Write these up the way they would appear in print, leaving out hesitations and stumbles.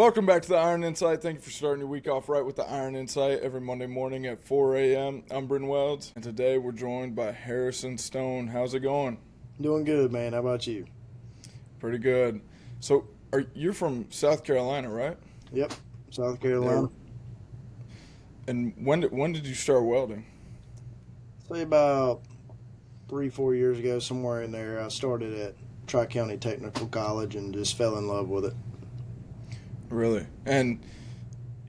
Welcome back to the Iron Insight. Thank you for starting your week off right with the Iron Insight every Monday morning at 4 a.m. I'm Bryn Welds, and today we're joined by Harrison Stone. How's it going? Doing good, man. How about you? Pretty good. So, you're from South Carolina, right? Yep, South There. Carolina. And when did you start welding? Say about 3, 4 years ago, somewhere in there, I started at Tri County Technical College and just fell in love with it. Really? And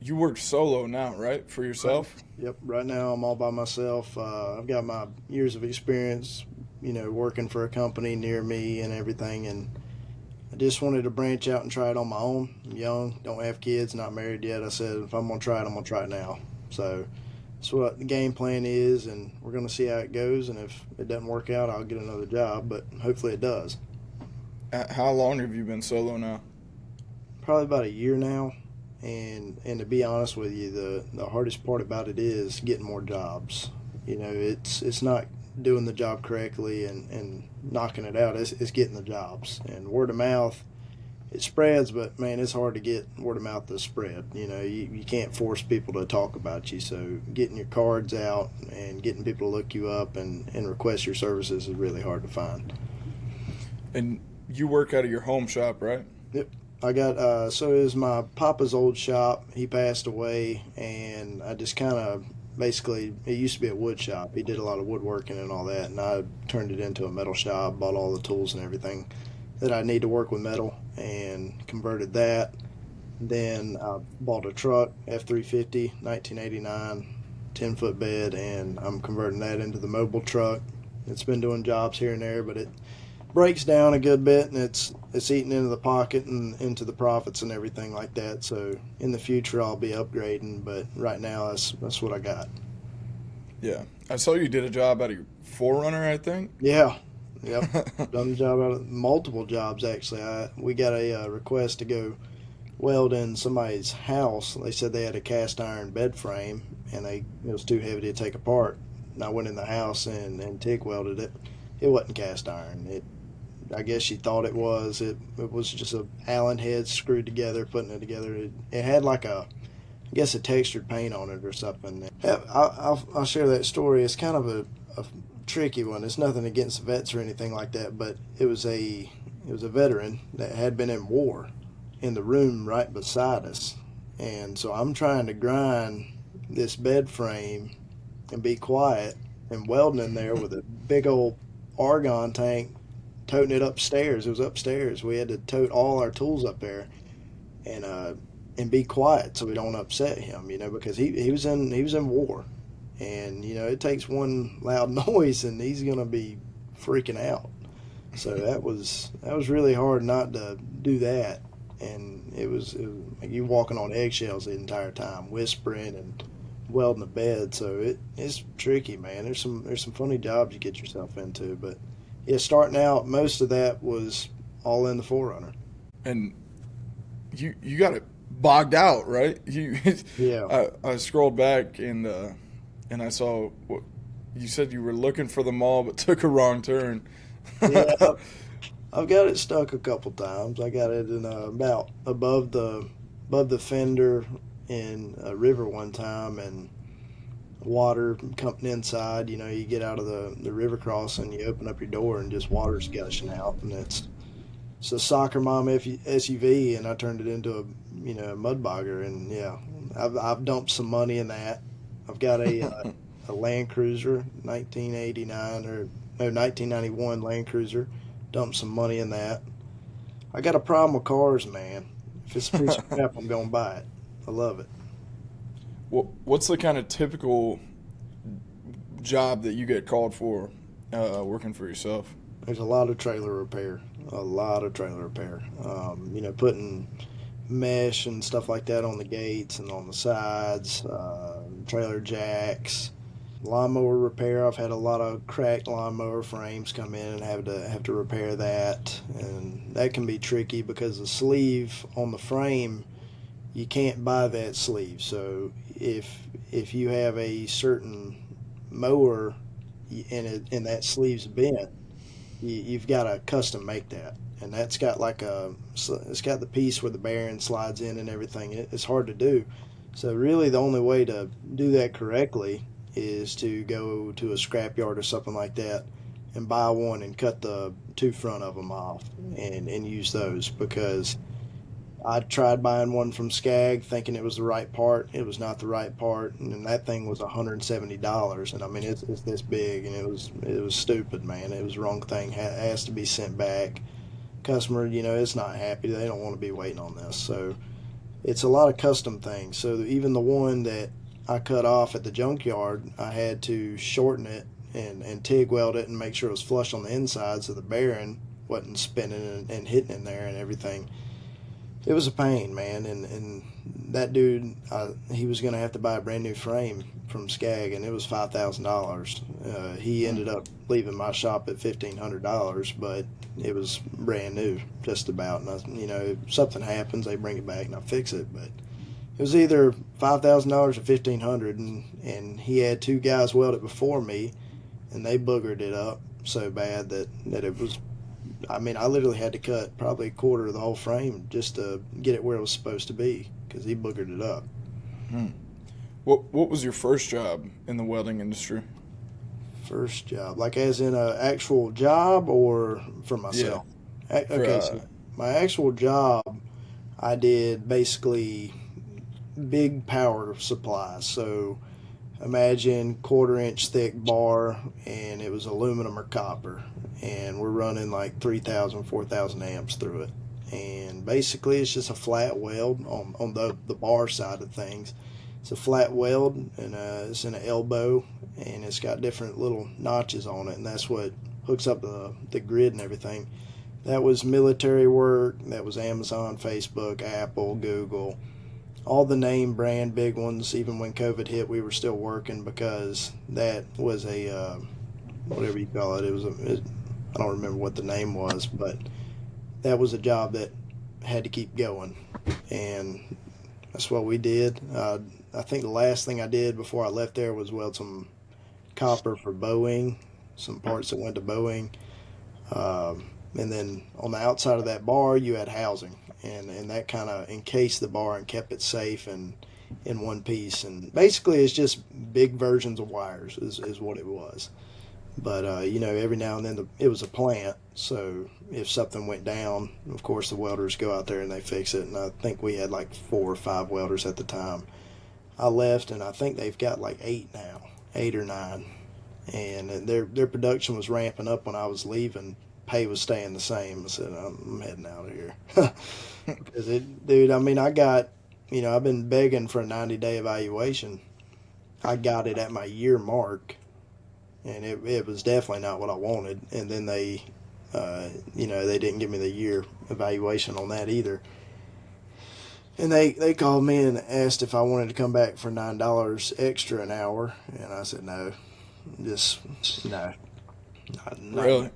you work solo now, right? For Right. yourself? Yep. Right now, I'm all by myself. I've got my years of experience, working for a company near me and everything, and I just wanted to branch out and try it on my own. I'm young, don't have kids, not married yet. I said, if I'm gonna try it, I'm gonna try it now. So that's what the game plan is, and we're gonna see how it goes. And if it doesn't work out, I'll get another job, but hopefully it does. How long have you been solo now? Probably about a year now, and to be honest with you, the hardest part about it is getting more jobs. It's not doing the job correctly and knocking it out. It's getting the jobs, and word of mouth, it spreads, but man, it's hard to get word of mouth to spread. You can't force people to talk about you, so getting your cards out and getting people to look you up and request your services is really hard to find. And you work out of your home shop, right? Yep. I got so it was my papa's old shop. He passed away, and I just kind of basically, it used to be a wood shop. He did a lot of woodworking and all that, and I turned it into a metal shop, bought all the tools and everything that I need to work with metal, and converted that. Then I bought a truck, F-350, 1989, 10-foot bed, and I'm converting that into the mobile truck. It's been doing jobs here and there, but it breaks down a good bit, and it's eating into the pocket and into the profits and everything like that. So in the future I'll be upgrading, but right now that's what I got. Yeah. I saw you did a job out of your Forerunner, I think. Yeah. Yep. Done the job out of multiple jobs actually. We got a request to go weld in somebody's house. They said they had a cast iron bed frame, and it was too heavy to take apart. And I went in the house and TIG welded it. It wasn't cast iron. I guess she thought it was. It was just a Allen head screwed together, putting it together. It had like I guess a textured paint on it or something. Yeah, I'll share that story. It's kind of a tricky one. It's nothing against vets or anything like that, but it was a veteran that had been in war in the room right beside us, and so I'm trying to grind this bed frame and be quiet and welding in there with a big old argon tank, toting it upstairs. It was upstairs. We had to tote all our tools up there and be quiet so we don't upset him, because he was in war, and it takes one loud noise and he's gonna be freaking out. So that was really hard not to do that, and it was like you walking on eggshells the entire time, whispering and welding a bed. So it's tricky, man. There's some funny jobs you get yourself into, but yeah, starting out, most of that was all in the Forerunner. And you got it bogged out, right? You, Yeah, I scrolled back and I saw what you said you were looking for the mall, but took a wrong turn. yeah. I've got it stuck a couple times. I got it in about above the fender in a river one time, and water coming inside. You get out of the river crossing, you open up your door, and just water's gushing out, and it's a soccer mom SUV, and I turned it into a mud bogger, and yeah, I've dumped some money in that. I've got a Land Cruiser, 1989 or no 1991 Land Cruiser. Dumped some money in that. I got a problem with cars, man. If it's a piece of crap, I'm gonna buy it. I love it. What's the kind of typical job that you get called for working for yourself? There's a lot of trailer repair. A lot of trailer repair. Putting mesh and stuff like that on the gates and on the sides, trailer jacks, lawnmower repair. I've had a lot of cracked lawnmower frames come in and have to repair that, and that can be tricky because the sleeve on the frame, you can't buy that sleeve. So if you have a certain mower and that sleeve's bent, you've got to custom make that, and that's got like it's got the piece where the bearing slides in and everything. It's hard to do. So really, the only way to do that correctly is to go to a scrapyard or something like that and buy one and cut the two front of them off and use those, because I tried buying one from Skag thinking it was the right part. It was not the right part, and then that thing was $170. And I mean, it's this big, and it was stupid, man. It was the wrong thing. Has to be sent back. Customer, it's not happy. They don't want to be waiting on this. So it's a lot of custom things. So even the one that I cut off at the junkyard, I had to shorten it and TIG weld it and make sure it was flush on the inside so the bearing wasn't spinning and hitting in there and everything. It was a pain, man, and that dude, he was going to have to buy a brand new frame from Skag, and it was $5,000. He ended up leaving my shop at $1,500, but it was brand new, just about. And if something happens, they bring it back and I fix it. But it was either $5,000 or $1,500, and he had two guys weld it before me, and they boogered it up so bad that it was. I mean, I literally had to cut probably a quarter of the whole frame just to get it where it was supposed to be, because he boogered it up. Hmm. What was your first job in the welding industry? First job, like as in an actual job or for myself? Yeah. Okay, so my actual job, I did basically big power supplies. So imagine 1/4 inch thick bar, and it was aluminum or copper, and we're running like 3,000, 4,000 amps through it. And basically it's just a flat weld on the bar side of things. It's a flat weld, and it's in an elbow, and it's got different little notches on it, and that's what hooks up the grid and everything. That was military work. That was Amazon, Facebook, Apple, Google, all the name brand big ones. Even when COVID hit, we were still working, because that was a whatever you call it. I don't remember what the name was, but that was a job that had to keep going, and that's what we did. I think the last thing I did before I left there was weld some copper for Boeing, some parts that went to Boeing. And then on the outside of that bar, you had housing, and that kind of encased the bar and kept it safe and in one piece. And basically, it's just big versions of wires is what it was. But every now and then it was a plant, so if something went down, of course the welders go out there and they fix it. And I think we had like 4 or 5 welders at the time. I left, and I think they've got like 8 now, 8 or 9, and their production was ramping up when I was leaving. Pay was staying the same. I said, I'm heading out of here. Because dude, I mean, I've been begging for a 90-day evaluation. I got it at my year mark, and it was definitely not what I wanted. And then they didn't give me the year evaluation on that either. And they called me and asked if I wanted to come back for $9 extra an hour, and I said no, just no. Not, Really?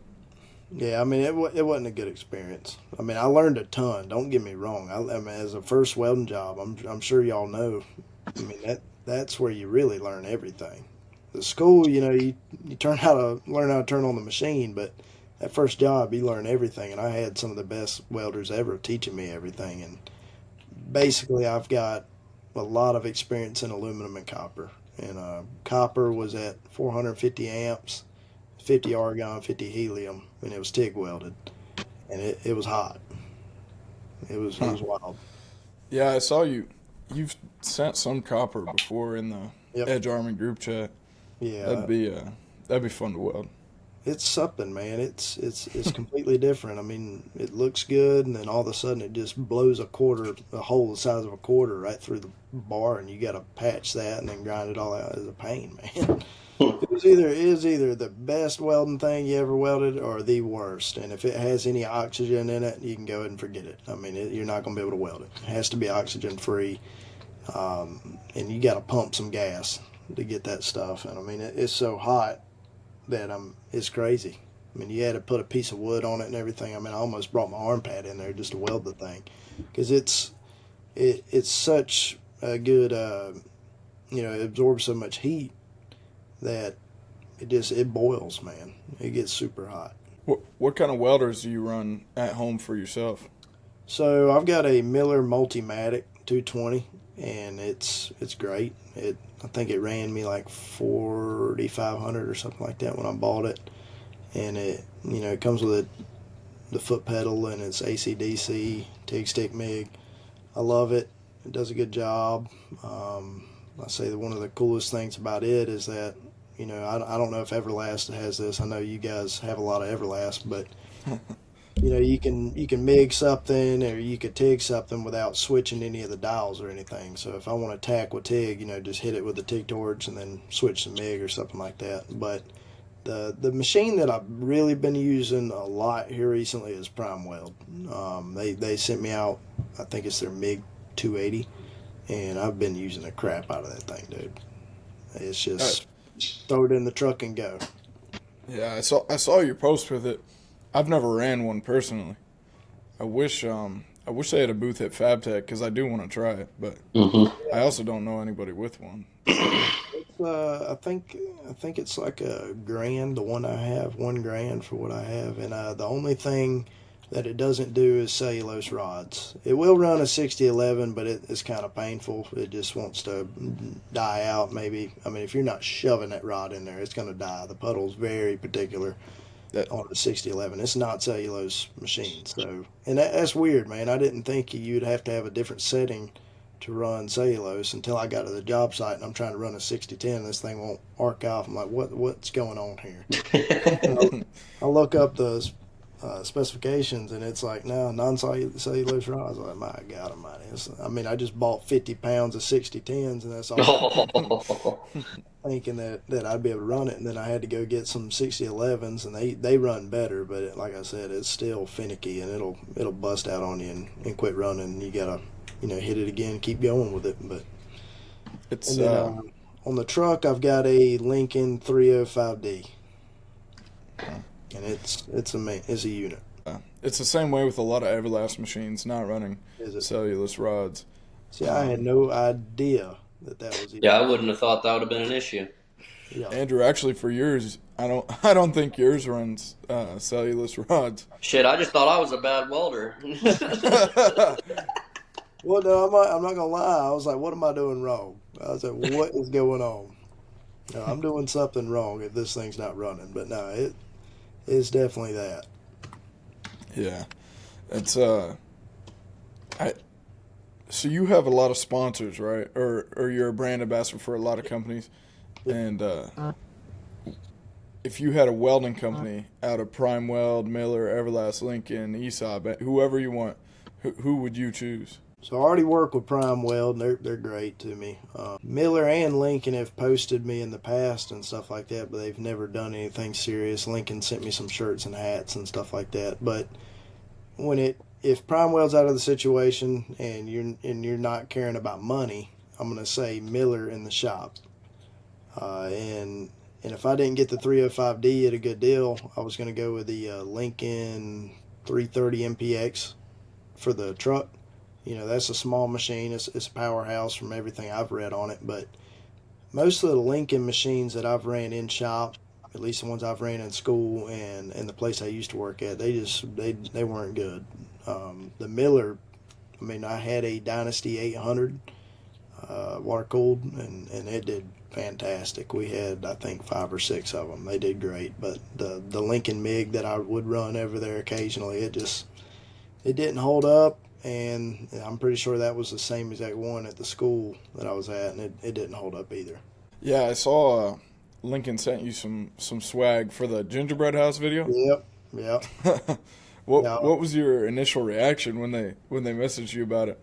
Yeah, I mean, it wasn't a good experience. I mean, I learned a ton. Don't get me wrong. I mean, as a first welding job, I'm sure y'all know. I mean, that's where you really learn everything. The school, you learn how to turn on the machine, but that first job, you learn everything. And I had some of the best welders ever teaching me everything. And basically, I've got a lot of experience in aluminum and copper. And copper was at 450 amps. 50 argon, 50 helium, and it was TIG welded, and it was hot. It was wild. Yeah, I saw you've sent some copper before in the Yep. Edge Army group chat. Yeah, That'd be fun to weld. it's something, man. It's completely different. I mean, it looks good, and then all of a sudden it just blows a hole the size of a quarter right through the bar, and you got to patch that and then grind it all out. It's a pain, man. It is either the best welding thing you ever welded or the worst. And if it has any oxygen in it, you can go ahead and forget it. I mean, you're not going to be able to weld it. It has to be oxygen free, and you got to pump some gas to get that stuff. And I mean, it's so hot that it's crazy. I mean, you had to put a piece of wood on it and everything. I mean, I almost brought my arm pad in there just to weld the thing, because it's such a good it absorbs so much heat that it boils, man. It gets super hot. What kind of welders do you run at home for yourself? So I've got a Miller Multimatic 220, and it's great. I think it ran me like 4,500 or something like that when I bought it, and it comes with the foot pedal and it's AC/DC TIG stick MIG. I love it. It does a good job. I say that one of the coolest things about it is that I don't know if Everlast has this. I know you guys have a lot of Everlast, but you can MIG something or you could TIG something without switching any of the dials or anything. So if I want to tack with TIG, just hit it with the TIG torch and then switch to MIG or something like that. But the machine that I've really been using a lot here recently is Prime Weld. They sent me out, I think it's their MIG 280, and I've been using the crap out of that thing, dude. It's just throw it in the truck and go. Yeah, I saw your post with it. I've never ran one personally. I wish they had a booth at FabTech because I do want to try it, but I also don't know anybody with one. I think it's like $1,000. The one I have, $1,000 for what I have, and the only thing that it doesn't do is cellulose rods. It will run a 6011, but it's kind of painful. It just wants to die out. Maybe if you're not shoving that rod in there, it's going to die. The puddle's very particular on the 6011. It's not cellulose machine, and that's weird, man. I didn't think you'd have to have a different setting to run cellulose until I got to the job site and I'm trying to run a 6010. This thing won't arc off. I'm like, what's going on here? I look up the specifications and it's like, no, non-cellulose rods. I'm like, my God almighty. I just bought 50 pounds of 6010s and that's all. Thinking that I'd be able to run it, and then I had to go get some 6011s and they run better, but like I said, it's still finicky and it'll bust out on you and quit running. You gotta hit it again, keep going with it. But It's on the truck, I've got a Lincoln 305D, and it's a unit. it's the same way with a lot of Everlast machines not running cellulose rods. See, I had no idea that was even. Yeah, I wouldn't have thought that would have been an issue. Yeah. Andrew, actually, for yours, I don't think yours runs cellulose rods. Shit, I just thought I was a bad welder. Well, no, I'm not gonna lie. I was like, what am I doing wrong? I was like, what is going on? No, I'm doing something wrong if this thing's not running. But no, it's definitely that. Yeah, it's So you have a lot of sponsors, right? Or you're a brand ambassador for a lot of companies, and if you had a welding company out of Prime Weld, Miller, Everlast, Lincoln, ESOP, whoever you want, who would you choose? So I already work with Prime Weld, and they're great to me. Miller and Lincoln have posted me in the past and stuff like that, but they've never done anything serious. Lincoln sent me some shirts and hats and stuff like that. But if Prime Weld's out of the situation and you're not caring about money, I'm gonna say Miller in the shop. And if I didn't get the 305D at a good deal, I was gonna go with the Lincoln 330 MPX for the truck. That's a small machine. It's a powerhouse from everything I've read on it. But most of the Lincoln machines that I've ran in shop, at least the ones I've ran in school and the place I used to work at, they weren't good. The Miller, I had a Dynasty 800 water cooled, and it did fantastic. We had, I think, 5 or 6 of them. They did great. But the Lincoln MIG that I would run over there occasionally, it didn't hold up. And I'm pretty sure that was the same exact one at the school that I was at, and it didn't hold up either. Yeah, I saw Lincoln sent you some swag for the gingerbread house video. Yep. What was your initial reaction when they messaged you about it?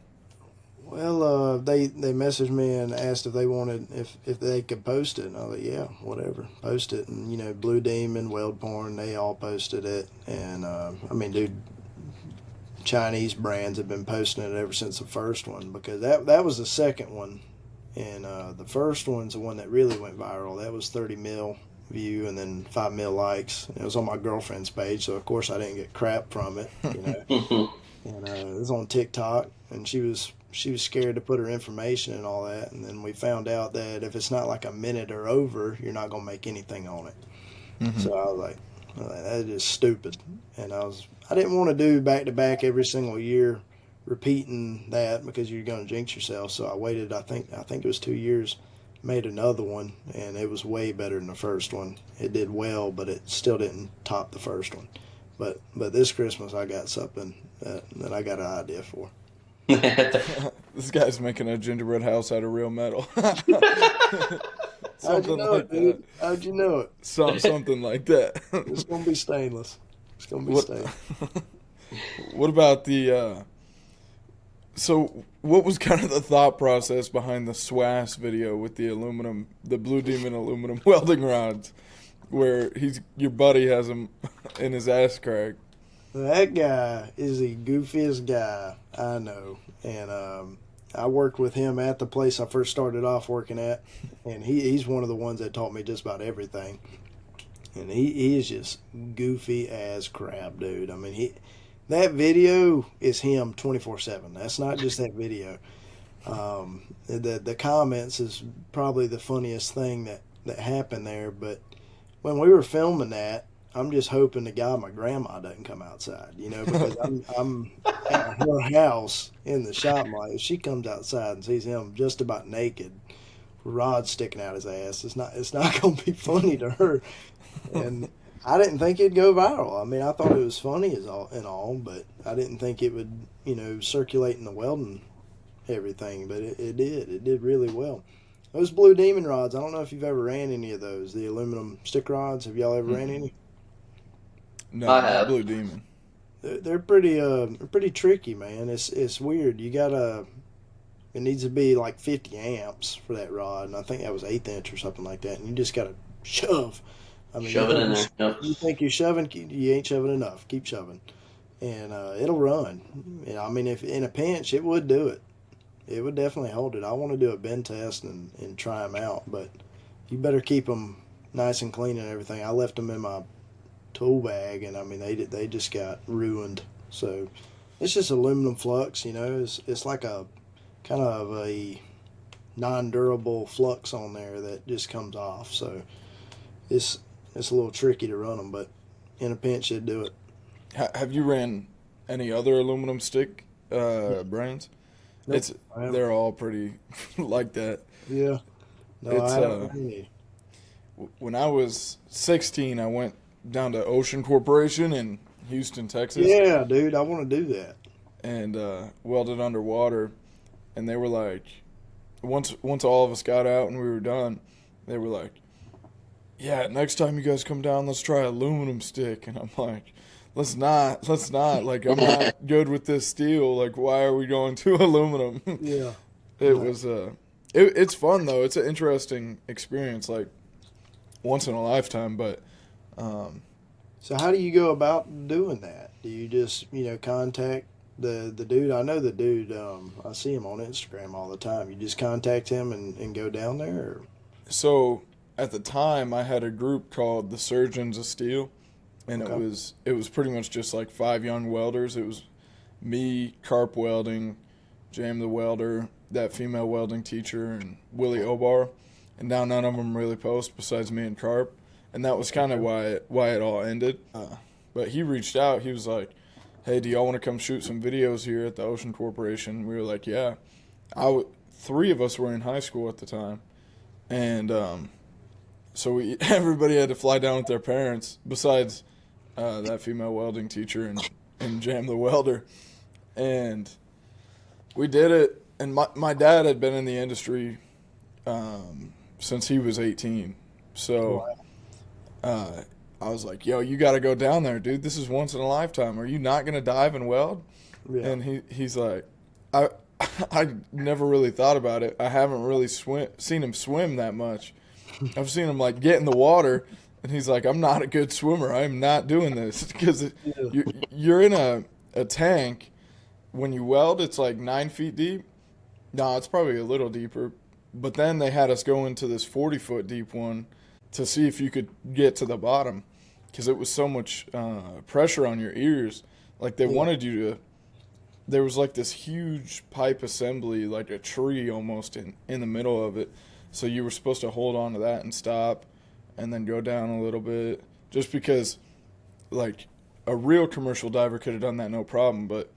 Well, they messaged me and asked if they wanted if they could post it, and I was like, yeah, whatever, post it. And Blue Demon, Weld Porn, they all posted it, and dude, Chinese brands have been posting it ever since the first one, because that was the second one, and the first one's the one that really went viral. That was 30 mil view and then 5 mil likes. It was on my girlfriend's page, so of course I didn't get crap from it. And it was on TikTok, and she was scared to put her information and all that. And then we found out that if it's not like a minute or over, you're not gonna make anything on it. So I was like, That is stupid. And I didn't want to do back to back every single year, repeating that because you're going to jinx yourself. So I waited. I think it was 2 years. Made another one, and it was way better than the first one. It did well, but it still didn't top the first one. But this Christmas I got something that I got an idea for. This guy's making a gingerbread house out of real metal. How'd you Something know like it, dude? that. How'd you know it? Something like that. It's gonna be stainless. It's gonna be What, stainless. what about the so what was kind of the thought process behind the SWAS video with the Blue Demon aluminum welding rods, where your buddy has him in his ass crack? That guy is the goofiest guy I know, and I worked with him at the place I first started off working at, and he's one of the ones that taught me just about everything. And he is just goofy as crap, dude. I mean, that video is him 24/7. That's not just that video. The comments is probably the funniest thing that happened there. But when we were filming that, I'm just hoping to God my grandma doesn't come outside, because I'm at her house in the shop. Like, if she comes outside and sees him just about naked, rod sticking out his ass, it's not gonna be funny to her. And I didn't think it'd go viral. I mean, I thought it was funny and all, but I didn't think it would, circulate in the welding everything. But it did. It did really well. Those Blue Demon rods, I don't know if you've ever ran any of those. The aluminum stick rods. Have y'all ever ran any? No, I not have. Blue Demon. They're pretty tricky, man. It's weird. It needs to be like 50 amps for that rod, and I think that was 1/8 inch or something like that. And you just gotta shove. I mean, Shove it in there. Yep. you think you're shoving, you ain't shoving enough. Keep shoving, and it'll run. I mean, if in a pinch, it would do it. It would definitely hold it. I want to do a bend test and try them out, but you better keep them nice and clean and everything. I left them in my tool bag, and I mean they just got ruined. So it's just aluminum flux, It's like a kind of a non-durable flux on there that just comes off. So it's a little tricky to run them, but in a pinch it'd do it. Have you ran any other aluminum stick brands? Nope, They're all pretty like that. Yeah. No, It's I haven't run any. when I was 16, I went down to Ocean Corporation in Houston, Texas. Yeah, dude, I want to do that. And welded underwater. And they were like, once all of us got out and we were done, they were like, yeah, next time you guys come down, let's try aluminum stick. And I'm like, let's not. Like, I'm not good with this steel. Like, why are we going to aluminum? Yeah. It was it's fun though. It's an interesting experience, like once in a lifetime. But So how do you go about doing that? Do you just contact the dude? I know the dude. I see him on Instagram all the time. You just contact him and go down there. Or? so at the time, I had a group called the Surgeons of Steel, and Okay. it was pretty much just like 5 young welders. It was me, Carp Welding, Jam the Welder, that female welding teacher, and Willie Obar. And now none of them really post besides me and Carp. And that was kind of why it all ended. But he reached out. He was like, hey, do y'all want to come shoot some videos here at the Ocean Corporation? We were like, yeah. 3 of us were in high school at the time. And so everybody had to fly down with their parents besides that female welding teacher and Jam the Welder. And we did it. And my dad had been in the industry since he was 18. So I was like, yo, you got to go down there, dude. This is once in a lifetime. Are you not going to dive and weld? Yeah. And he's like, I never really thought about it. I haven't really seen him swim that much. I've seen him like get in the water, and he's like, I'm not a good swimmer. I'm not doing this because you're in a tank. When you weld, it's like 9 feet deep. No, it's probably a little deeper. But then they had us go into this 40-foot deep one to see if you could get to the bottom because it was so much pressure on your ears. Like they wanted you to. There was like this huge pipe assembly, like a tree almost in the middle of it. So you were supposed to hold on to that and stop and then go down a little bit just because like a real commercial diver could have done that no problem, but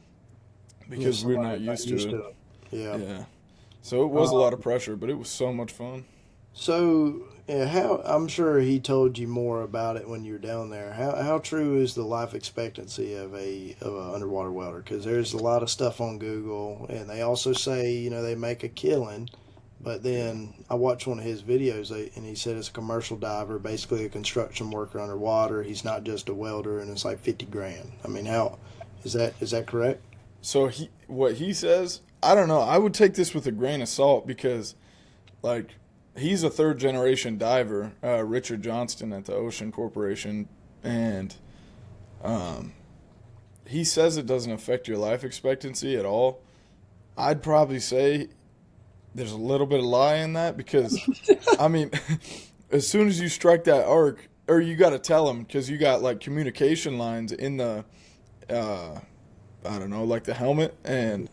because we're not used to it. Yeah. Yeah. So it was a lot of pressure, but it was so much fun. So, yeah, how I'm sure he told you more about it when you were down there. How true is the life expectancy of a underwater welder? Because there's a lot of stuff on Google, and they also say they make a killing. But then I watched one of his videos, and he said it's a commercial diver, basically a construction worker underwater. He's not just a welder, and it's like 50 grand. I mean, how is that correct? So what he says, I don't know. I would take this with a grain of salt because, like, he's a third generation diver, Richard Johnston at the Ocean Corporation, and he says it doesn't affect your life expectancy at all. I'd probably say there's a little bit of lie in that because, I mean, as soon as you strike that arc, or you got to tell them because you got like communication lines in the, I don't know, like the helmet, and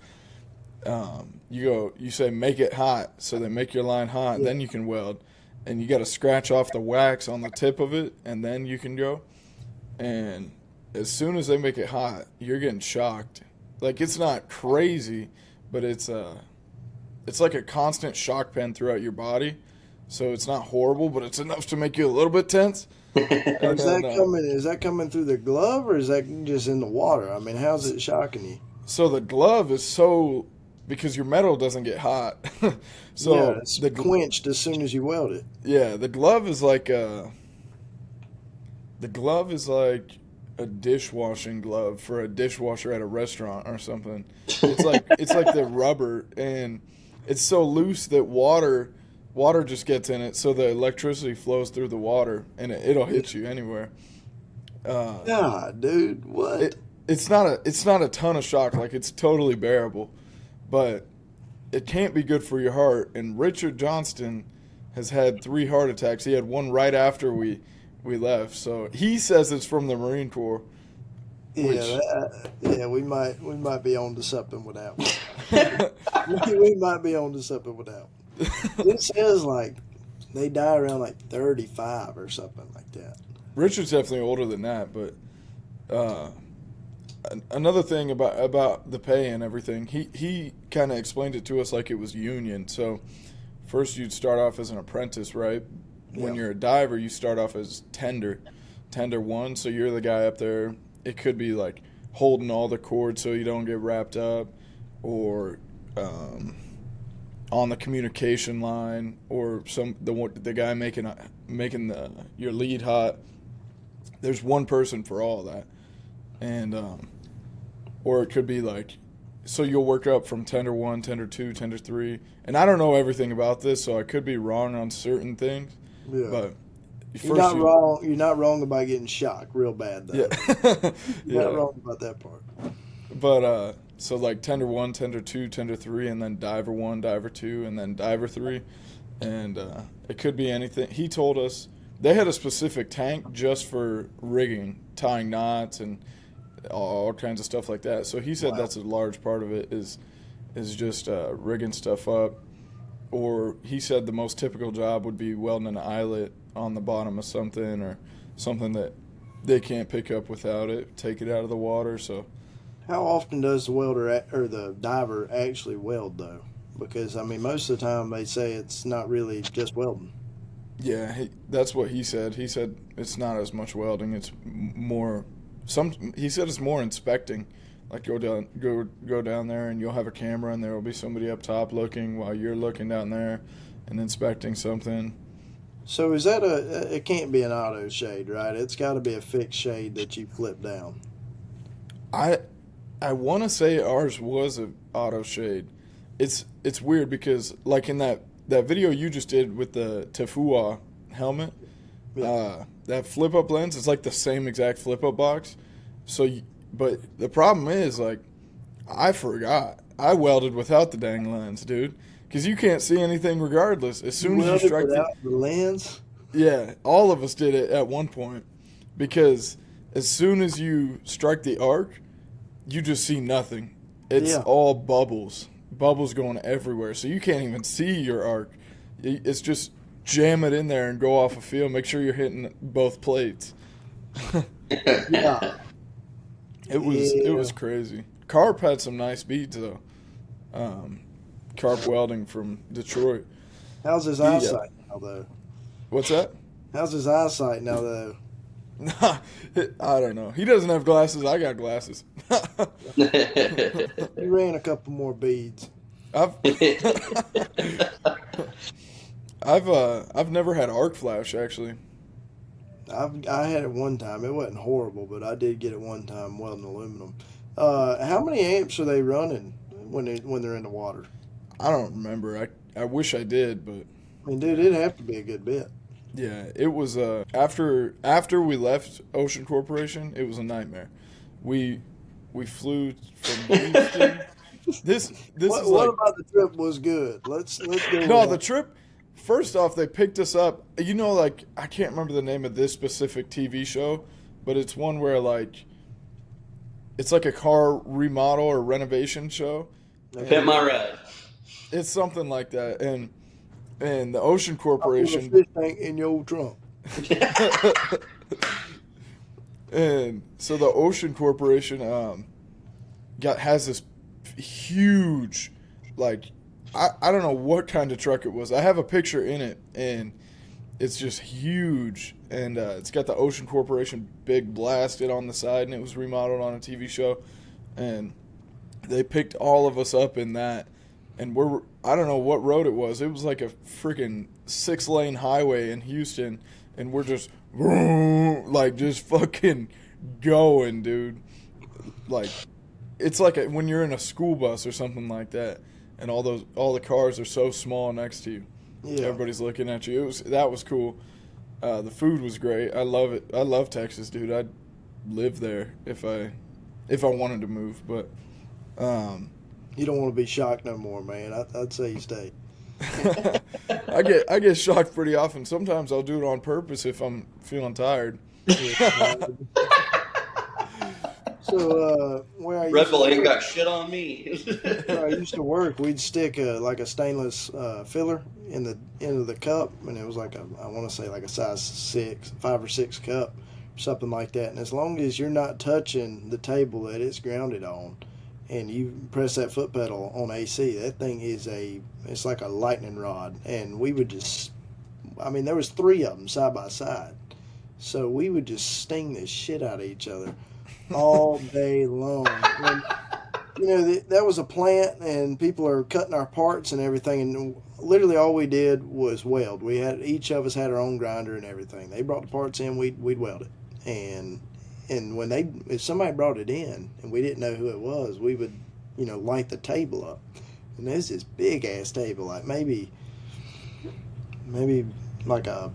you say make it hot, so they make your line hot, then you can weld, and you got to scratch off the wax on the tip of it, and then you can go. And as soon as they make it hot, you're getting shocked. Like, it's not crazy, but it's like a constant shock pen throughout your body. So it's not horrible, but it's enough to make you a little bit tense. Is that coming through the glove, or is that just in the water? I mean, how's it shocking you? So the glove is because your metal doesn't get hot. So it's quenched as soon as you weld it. Yeah, the glove is like a dishwashing glove for a dishwasher at a restaurant or something. It's like the rubber, and it's so loose that water just gets in it, so the electricity flows through the water, and it'll hit you anywhere. God, dude, what? It's not a ton of shock. Like, it's totally bearable, but it can't be good for your heart. And Richard Johnston has had 3 heart attacks. He had one right after we left. So he says it's from the Marine Corps. We might be on to something with that one. we might be on to something with that one. It says like they die around like 35 or something like that. Richard's definitely older than that, but another thing about the pay and everything, he kind of explained it to us like it was union. So first you'd start off as an apprentice, right? When you're a diver, you start off as tender 1, so you're the guy up there. It could be like holding all the cords so you don't get wrapped up, or on the communication line, or the guy making your lead hot. There's one person for all that, and or it could be like, so you'll work up from tender 1, tender 2, tender 3, and I don't know everything about this, so I could be wrong on certain things. Yeah. But you're not wrong. You're not wrong about getting shocked real bad, though. Yeah. You're not wrong about that part. But so like tender 1, tender 2, tender 3, and then diver 1, diver 2, and then diver 3, and it could be anything. He told us they had a specific tank just for rigging, tying knots, and all kinds of stuff like that. So he said that's a large part of it is just rigging stuff up. Or he said the most typical job would be welding an eyelet on the bottom of something, or something that they can't pick up without it, take it out of the water. So, how often does the welder or the diver actually weld, though? Because, I mean, most of the time they say it's not really just welding. Yeah, that's what he said. He said it's not as much welding. It's more he said it's more inspecting. Like, go down there, and you'll have a camera, and there will be somebody up top looking while you're looking down there and inspecting something. So is that it can't be an auto shade, right? It's got to be a fixed shade that you flip down. I want to say ours was an auto shade. It's weird because, like, in that video you just did with the Tefua helmet, that flip-up lens is like the same exact flip-up box. So but the problem is, like, I forgot. I welded without the dang lens, dude, because you can't see anything regardless. As soon as you strike the lens? Yeah, all of us did it at one point, because as soon as you strike the arc, you just see nothing. It's all bubbles going everywhere, so you can't even see your arc. It's just jam it in there and go off a field. Make sure you're hitting both plates. Yeah. It was crazy. Carp had some nice beads though. Carp Welding from Detroit. How's his He, eyesight now, though? what's that? How's his eyesight now, though? I don't know. He doesn't have glasses. I got glasses. He ran a couple more beads. I've I've never had arc flash actually. I had it one time. It wasn't horrible, but I did get it one time welding aluminum. How many amps are they running when they're in the water? I don't remember. I wish I did, but I mean, dude, it'd have to be a good bit. yeah, it was after we left Ocean Corporation, it was a nightmare. We flew from Houston. This What, is what like about the trip was good? Let's go. no, with the that. trip. First off, they picked us up. You know, like I can't remember the name of this specific TV show, but it's one where like it's like a car remodel or renovation show. Pimp my ride. It's something like that, and the Ocean Put a Corporation. fish tank in your old trunk. And so the Ocean Corporation has this huge, like I don't know what kind of truck it was. I have a picture in it, and it's just huge, and it's got the Ocean Corporation big blasted on the side, and it was remodeled on a TV show, and they picked all of us up in that, and I don't know what road it was. It was like a freaking 6-lane highway in Houston, and we're just like just fucking going, dude. Like it's like when you're in a school bus or something like that, and all the cars are so small next to you. Yeah. Everybody's looking at you. That was cool. The food was great. I love it. I love Texas, dude. I'd live there if I wanted to move, but You don't want to be shocked no more, man. I'd say you stay. I get shocked pretty often. Sometimes I'll do it on purpose if I'm feeling tired. So where I Red used, Bull ain't got shit on me. where I used to work, we'd stick like a stainless filler in the end of the cup, and it was like I want to say like a size 5 or 6 cup, something like that. And as long as you're not touching the table that it's grounded on, and you press that foot pedal on AC, that thing it's like a lightning rod. And we would just, I mean, there was 3 of them side by side, so we would just sting the shit out of each other all day long. And, you know, that was a plant, and people are cutting our parts and everything, and literally all we did was weld. Each of us had our own grinder and everything. They brought the parts in, we'd weld it, and if somebody brought it in and we didn't know who it was, we would, light the table up. And there's this big ass table, like maybe like a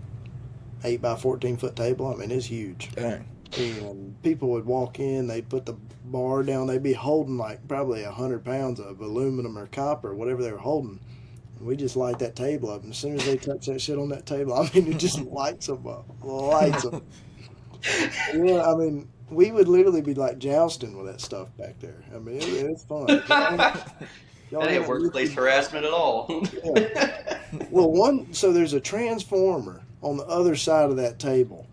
8 by 14 foot table. I mean, it's huge. Dang. And people would walk in, they'd put the bar down, they'd be holding like probably 100 pounds of aluminum or copper, whatever they were holding. And we just light that table up. And as soon as they touch that shit on that table, I mean, it just lights them up. Lights them. Yeah, I mean, we would literally be like jousting with that stuff back there. I mean, it's fun. That ain't workplace harassment at all. Yeah. Well, so there's a transformer on the other side of that table,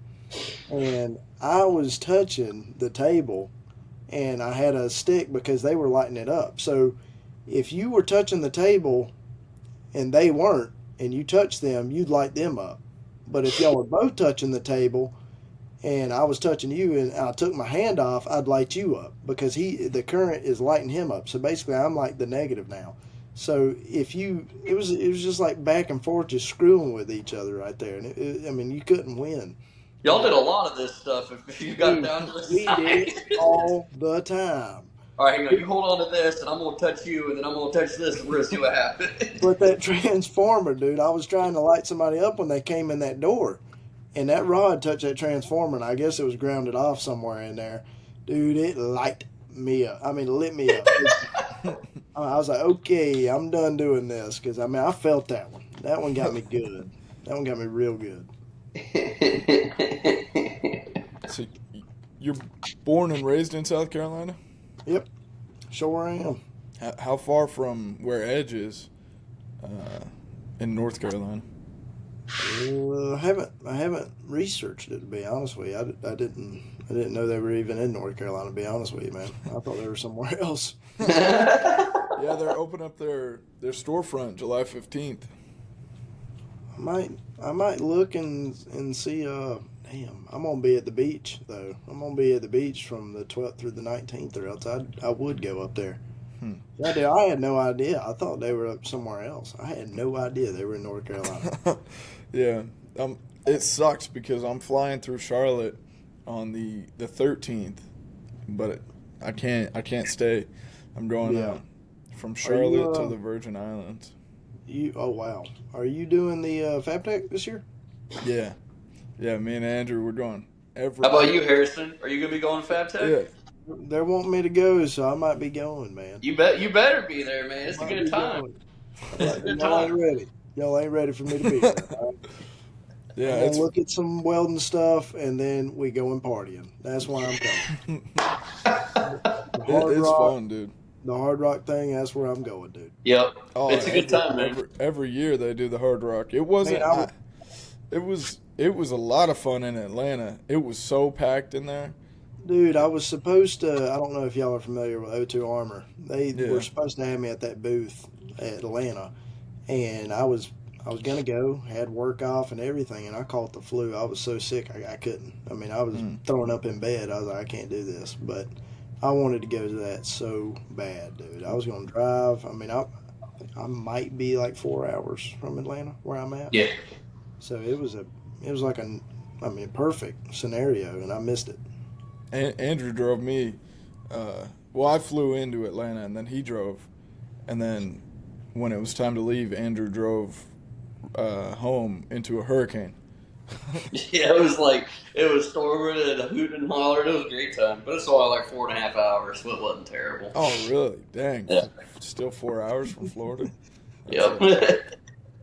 and I was touching the table, and I had a stick because they were lighting it up. So if you were touching the table and they weren't, and you touched them, you'd light them up. But if y'all were both touching the table and I was touching you and I took my hand off, I'd light you up because the current is lighting him up. So basically I'm like the negative now. So it was just like back and forth, just screwing with each other right there. And I mean, you couldn't win. Y'all did a lot of this stuff if you got down to the We side. did it all the time. All right, hang on. You hold on to this, and I'm going to touch you, and then I'm going to touch this, and we're going to see what happens. But that transformer, dude, I was trying to light somebody up when they came in that door. And that rod touched that transformer, and I guess it was grounded off somewhere in there. Dude, it lit me up. I mean, lit me up. I was like, okay, I'm done doing this. Because, I mean, I felt that one. That one got me good. That one got me real good. So you're born and raised in South Carolina? Yep, sure am. How far from where Edge is in North Carolina? I haven't researched it, to be honest with you. I didn't know they were even in North Carolina. To be honest with you, man, I thought they were somewhere else. Yeah, they're opening up their storefront July 15th. I might look and see. Damn, I'm gonna be at the beach though. I'm gonna be at the beach from the 12th through the 19th, or else I would go up there. Hmm. Yeah, dude, I had no idea. I thought they were up somewhere else. I had no idea they were in North Carolina. Yeah, it sucks because I'm flying through Charlotte on the 13th, but I can't stay. I'm going Yeah. from Are you Charlotte to the Virgin Islands. Oh wow. Are you doing the FabTech this year? Yeah, yeah. Me and Andrew, we're going every. How about you, Harrison? Are you gonna be going Fab Tech? Yeah, They're wanting me to go, so I might be going, man. You better be there, man. It's a Might good be time. going. It's a good Y'all ain't time. ready. Y'all ain't ready for me to be there. All right? yeah. I'm gonna It's look at some welding stuff, and then we going partying. That's why I'm coming. The Hard it's Rock, fun, dude. the Hard Rock thing. That's where I'm going, dude. Yep. Oh, It's a good time, man. every year they do the Hard Rock. It Man, wasn't. It was a lot of fun in Atlanta. It was so packed in there. dude, I was supposed to. I don't know if y'all are familiar with O2 Armor. They Yeah. were supposed to have me at that booth at Atlanta, and I was gonna go. Had work off and everything, and I caught the flu. I was so sick, I couldn't. I mean, I was throwing up in bed. I was like, I can't do this, but I wanted to go to that so bad, dude. I was gonna drive. I mean, I might be like 4 hours from Atlanta where I'm at. Yeah. So it was like a perfect scenario, and I missed it. Andrew drove me. Well, I flew into Atlanta and then he drove, and then when it was time to leave, Andrew drove home into a hurricane. Yeah, it was storming and hooting and hollering. It was a great time, but it's only like 4.5 hours, so it wasn't terrible. Oh, really? Dang. Yeah. Still 4 hours from Florida? Yep.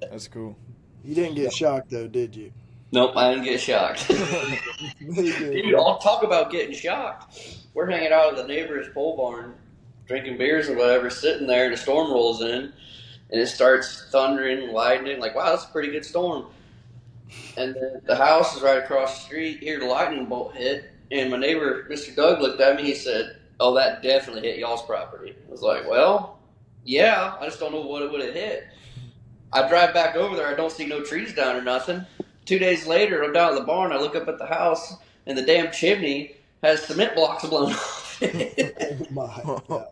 That's cool. You didn't get shocked though, did you? Nope, I didn't get shocked. Dude, I'll talk about getting shocked. We're hanging out at the neighbor's pole barn, drinking beers or whatever, sitting there, and a storm rolls in, and it starts thundering, lightning. Like, wow, that's a pretty good storm. And then the house is right across the street. Here, the lightning bolt hit, and my neighbor, Mr. Doug, looked at me. He said, "Oh, that definitely hit y'all's property." I was like, "Well, yeah, I just don't know what it would have hit." I drive back over there. I don't see no trees down or nothing. 2 days later, I'm down at the barn. I look up at the house, and the damn chimney has cement blocks blown off. Oh my God.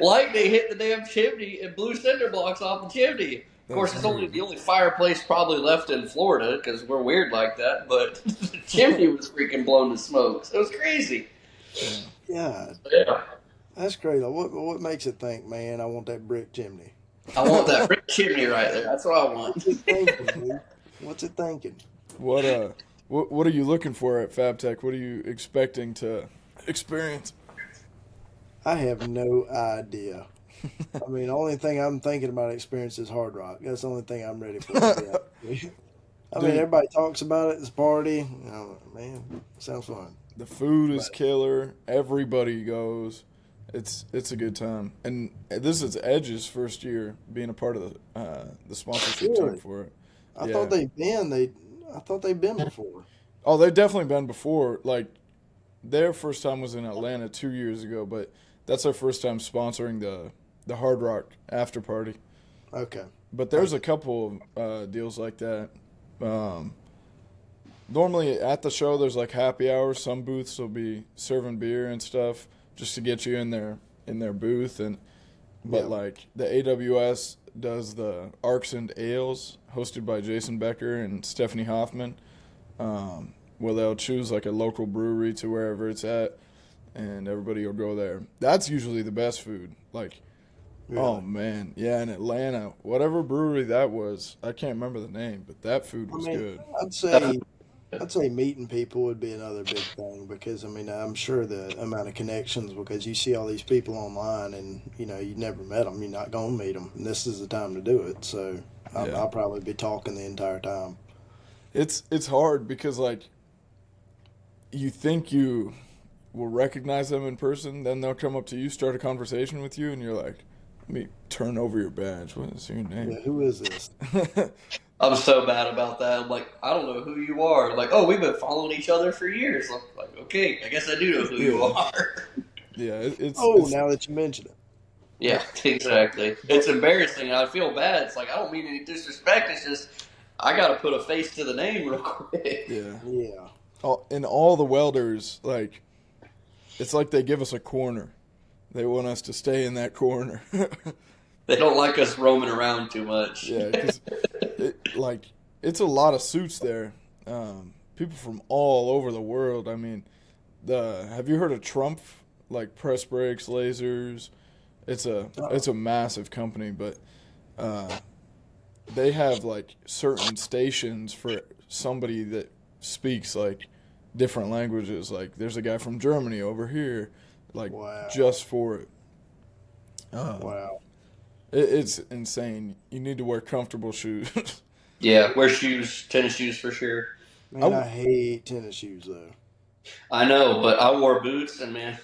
Lightning hit the damn chimney and blew cinder blocks off the chimney. Of course, it's only the only fireplace probably left in Florida because we're weird like that. But the chimney was freaking blown to smoke. It was crazy. Yeah, Yeah, that's crazy. What makes it think, man? I want that brick chimney. I want that brick chimney right there. That's what I want. What's it thinking, dude? What's it thinking? What are you looking for at FabTech? What are you expecting to experience? I have no idea. I mean, the only thing I'm thinking about experience is Hard Rock. That's the only thing I'm ready for. I mean, everybody talks about it. This party, man, sounds fun. The food is killer. Everybody goes. It's a good time. And this is Edge's first year being a part of the sponsorship team Really? for it. I Yeah. thought I thought they'd been before. Oh, they've definitely been before. Like, their first time was in Atlanta 2 years ago, but that's their first time sponsoring the Hard Rock after party. Okay. But there's a couple of deals like that. Normally at the show, there's like happy hours. Some booths will be serving beer and stuff just to get you in their booth. But like the AWS does the Arcs and Ales, hosted by Jason Becker and Stephanie Hoffman, where they'll choose like a local brewery to wherever it's at, and everybody will go there. That's usually the best food. Like, oh man, yeah, in Atlanta, whatever brewery that was, I can't remember the name, but that food was good. I'd say meeting people would be another big thing because I mean I'm sure the amount of connections because you see all these people online and you never met them, you're not gonna meet them, and this is the time to do it. So I'll probably be talking the entire time. It's hard because like you think you will recognize them in person, then they'll come up to you, start a conversation with you, and you're like, let me turn over your badge. What is your name? Yeah, who is this? I'm so bad about that. I'm like, I don't know who you are. Like, oh, we've been following each other for years. I'm like, okay, I guess I do know who you Yeah, are. yeah. Oh, It's now that you mention it, Yeah, exactly. but It's embarrassing, and I feel bad. It's like I don't mean any disrespect. It's just I got to put a face to the name real quick. yeah. yeah. And all the welders, like, it's like they give us a corner. They want us to stay in that corner. They don't like us roaming around too much. Yeah, because like it's a lot of suits there. People from all over the world. I mean, the have you heard of Trump? Like press brakes, lasers. It's a massive company, but uh, they have like certain stations for somebody that speaks like different languages. Like there's a guy from Germany over here, like Wow. just for it. Um, Wow. it's insane. You need to wear comfortable shoes. Yeah, wear shoes, tennis shoes for sure. Man, I hate tennis shoes though. I know, but I wore boots, and man,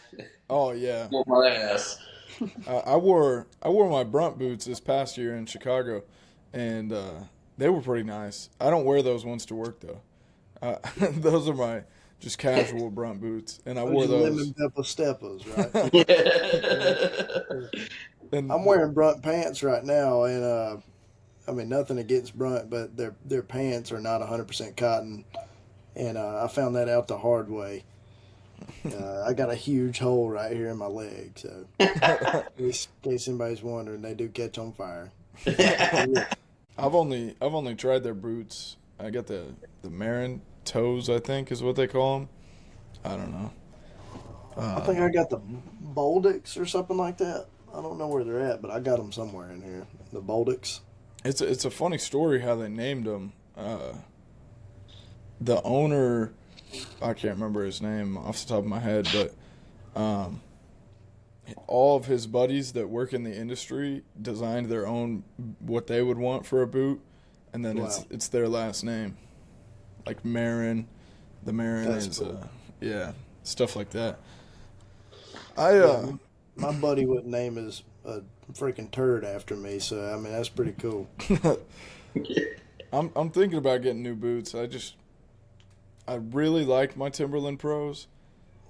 Oh yeah, whooped my ass. I wore my Brunt boots this past year in Chicago, and they were pretty nice. I don't wear those ones to work though. Those are my just casual Brunt boots, and I Those wore are those. lemon pepper steppers, right? And I'm wearing Brunt pants right now, and I mean nothing against Brunt, but their pants are not 100% cotton, and I found that out the hard way. I got a huge hole right here in my leg, so in case anybody's wondering, they do catch on fire. I've only tried their boots. I got the Marin toes, I think is what they call them. I don't know. I think I got the Boldics or something like that. I don't know where they're at, but I got them somewhere in here. The Boldics. It's a funny story how they named them. The owner, I can't remember his name off the top of my head, but um, all of his buddies that work in the industry designed their own what they would want for a boot, and then Wow. it's their last name, like Marin. The Marin That's is cool. yeah, stuff like that. I Yeah, my buddy wouldn't name his a freaking turd after me, so I mean that's pretty cool. I'm thinking about getting new boots. I really like my Timberland Pros,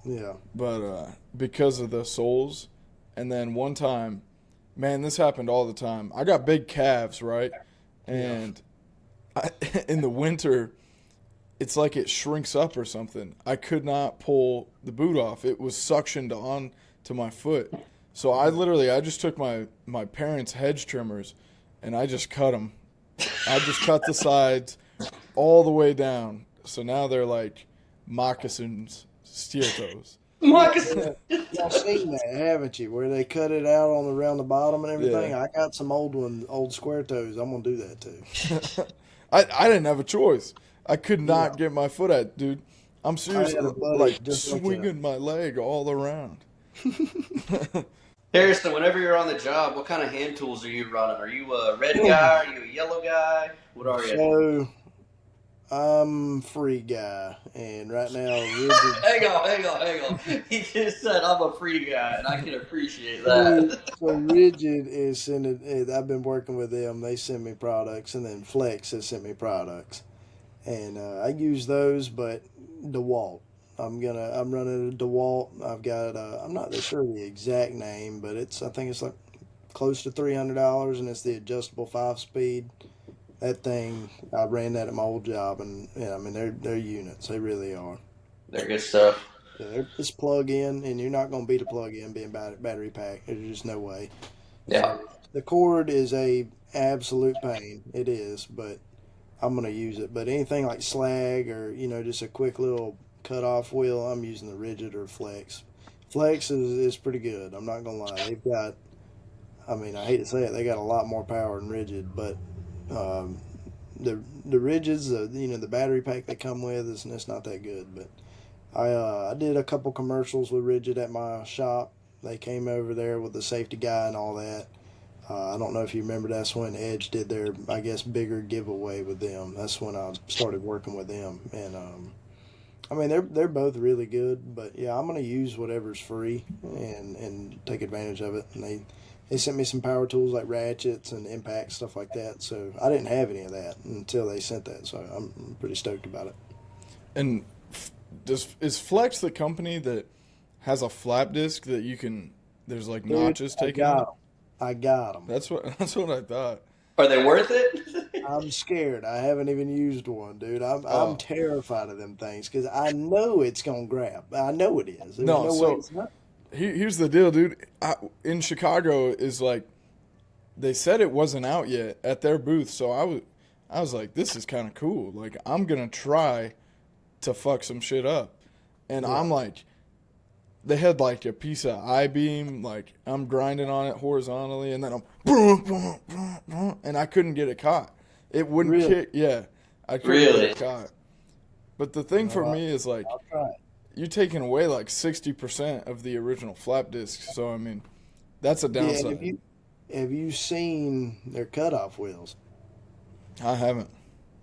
Yeah. but because of the soles, and then one time, man, this happened all the time. I got big calves, right? And in the winter, it's like it shrinks up or something. I could not pull the boot off. It was suctioned on to my foot. So I just took my parents' hedge trimmers and I just cut them. I just cut the sides all the way down. So now they're like moccasins, steel toes. Marcus. Y'all seen that, haven't you? Where they cut it out on around the bottom and everything. Yeah. I got some old square toes. I'm gonna do that too. I didn't have a choice. I could not get my foot at, dude. I'm serious, had a buddy like just like swinging my leg all around. Harrison, whenever you're on the job, what kind of hand tools are you running? Are you a red guy? Are you a yellow guy? What are you? So I'm free guy, and right now rigid. Hang on. He just said I'm a free guy, and I can appreciate that. So rigid is sending. I've been working with them. They send me products, and then Flex has sent me products, and I use those. But DeWalt, I'm running a DeWalt. I've got. I'm not sure the exact name, but I think it's like close to $300, and it's the adjustable 5-speed. That thing, I ran that at my old job, and yeah, I mean they're units. They really are. They're good stuff. Yeah, they're just plug in, and you're not going to beat a plug in being battery pack. There's just no way. Yeah. The cord is a absolute pain. It is, but I'm going to use it. But anything like slag or just a quick little cut off wheel, I'm using the rigid or flex. Flex is pretty good. I'm not going to lie. They've got. I mean, I hate to say it, they got a lot more power than rigid, but um, the rigids, the battery pack they come with is it's not that good. But I did a couple commercials with rigid at my shop. They came over there with the safety guy and all that. I don't know if you remember, that's when Edge did their, I guess, bigger giveaway with them. That's when I started working with them, and I mean they're both really good. But yeah, I'm gonna use whatever's free and take advantage of it. And They sent me some power tools like ratchets and impacts, stuff like that. So I didn't have any of that until they sent that. So I'm pretty stoked about it. And is Flex the company that has a flap disc that you can? There's like notches taken out. I got them. That's what I thought. Are they worth it? I'm scared. I haven't even used one, dude. I'm terrified of them things because I know it's gonna grab. I know it is. There's no way it's not. Here's the deal, dude. In Chicago is like, they said it wasn't out yet at their booth, so I was like, this is kind of cool. Like, I'm gonna try to fuck some shit up, and I'm like, they had like a piece of I-beam, like I'm grinding on it horizontally, and then I'm and I couldn't get it caught. It wouldn't kick. Yeah, I couldn't get it caught. But the thing for me is like, you're taking away like 60% of the original flap disc. So I mean, that's a downside. Have you seen their cutoff wheels? I haven't.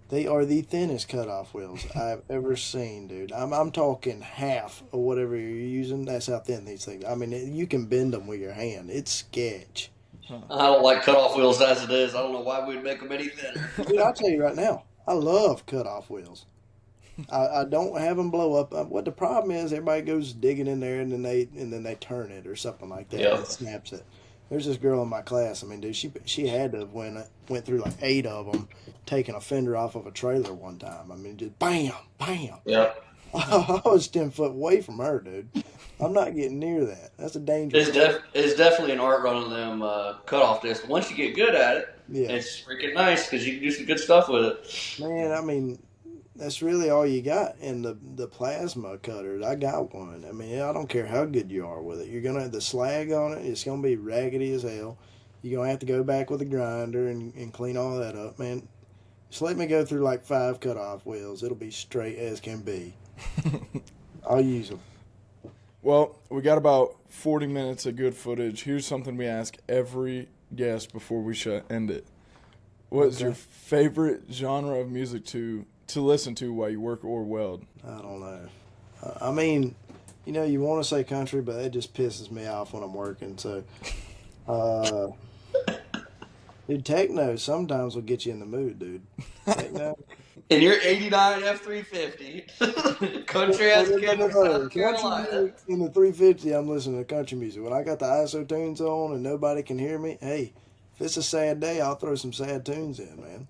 They are the thinnest cutoff wheels I've ever seen, dude. I'm talking half of whatever you're using. That's how thin these things. I mean, you can bend them with your hand. It's sketch. I don't like cutoff wheels as it is. I don't know why we'd make them any thinner. Dude, I'll tell you right now, I love cutoff wheels. I don't have them blow up. What the problem is, everybody goes digging in there and then they turn it or something like that. And it snaps it. There's this girl in my class. I mean, dude, she had to have went through like 8 of them, taking a fender off of a trailer one time. I mean, just bam, bam. Yeah. I was 10 foot away from her, dude. I'm not getting near that. That's a dangerous. It's definitely an art running them cutoff discs. Once you get good at it, it's freaking nice because you can do some good stuff with it. Man, I mean, that's really all you got. And the plasma cutters, I got one. I mean, I don't care how good you are with it. You're going to have the slag on it. It's going to be raggedy as hell. You're going to have to go back with a grinder and clean all that up, man. Just let me go through like 5 cutoff wheels. It'll be straight as can be. I'll use them. Well, we got about 40 minutes of good footage. Here's something we ask every guest before we end it. What is your favorite genre of music to listen to while you work or weld? I don't know. I mean, you want to say country, but it just pisses me off when I'm working. So, dude, techno sometimes will get you in the mood, dude. Techno. And you're 89 F350. Country ass kid from South Carolina. In the 350, I'm listening to country music. When I got the ISO tunes on and nobody can hear me, hey, if it's a sad day, I'll throw some sad tunes in, man.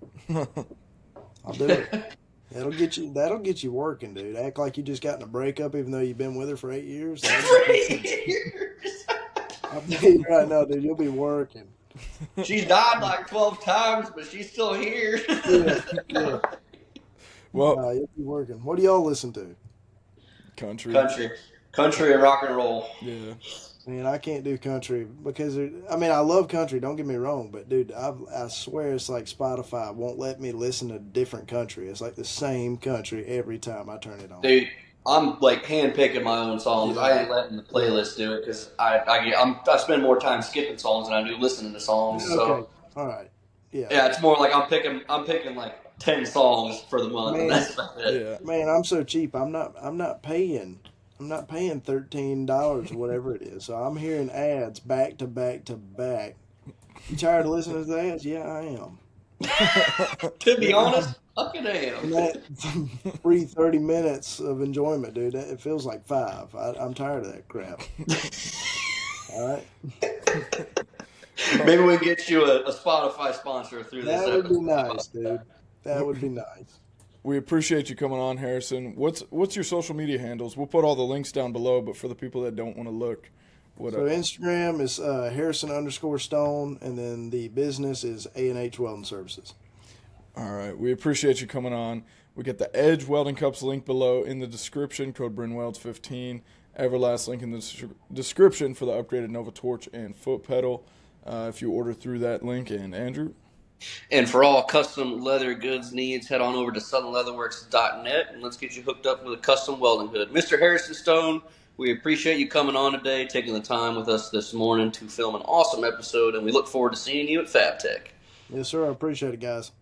I'll do it. That'll get you working, dude. Act like you just got in a breakup, even though you've been with her for 8 years. 8 years. I'll tell you right now, dude, you'll be working. She's died like 12 times, but she's still here. Yeah. Well, you'll be working. What do y'all listen to? Country and rock and roll. Yeah. Man, I can't do country because I love country. Don't get me wrong, but dude, I swear it's like Spotify won't let me listen to different country. It's like the same country every time I turn it on. Dude, I'm like hand picking my own songs. Yeah. I ain't letting the playlist do it because I spend more time skipping songs than I do listening to songs. Okay. So all right, yeah. Yeah, it's more like I'm picking like 10 songs for the month. Man, and that's about it. Yeah. Man, I'm so cheap. I'm not paying $13 or whatever it is. So I'm hearing ads back to back to back. You tired of listening to the ads? Yeah, I am. To be honest, fucking am. And that free 30 minutes of enjoyment, dude, it feels like 5. I'm tired of that crap. All right? Maybe we can get you a Spotify sponsor through this episode. That would be nice, dude. That would be nice. We appreciate you coming on, Harrison. What's your social media handles? We'll put all the links down below, but for the people that don't want to look, So Instagram is Harrison_Stone, and then the business is A&H Welding Services. All right. We appreciate you coming on. We get the Edge Welding Cups link below in the description, code BRYNWELDS15. Everlast link in the description for the upgraded Nova Torch and foot pedal if you order through that link. And Andrew? And for all custom leather goods needs, head on over to southernleatherworks.net and let's get you hooked up with a custom welding hood. Mr. Harrison Stone, we appreciate you coming on today, taking the time with us this morning to film an awesome episode, and we look forward to seeing you at FabTech. Yes, sir. I appreciate it, guys.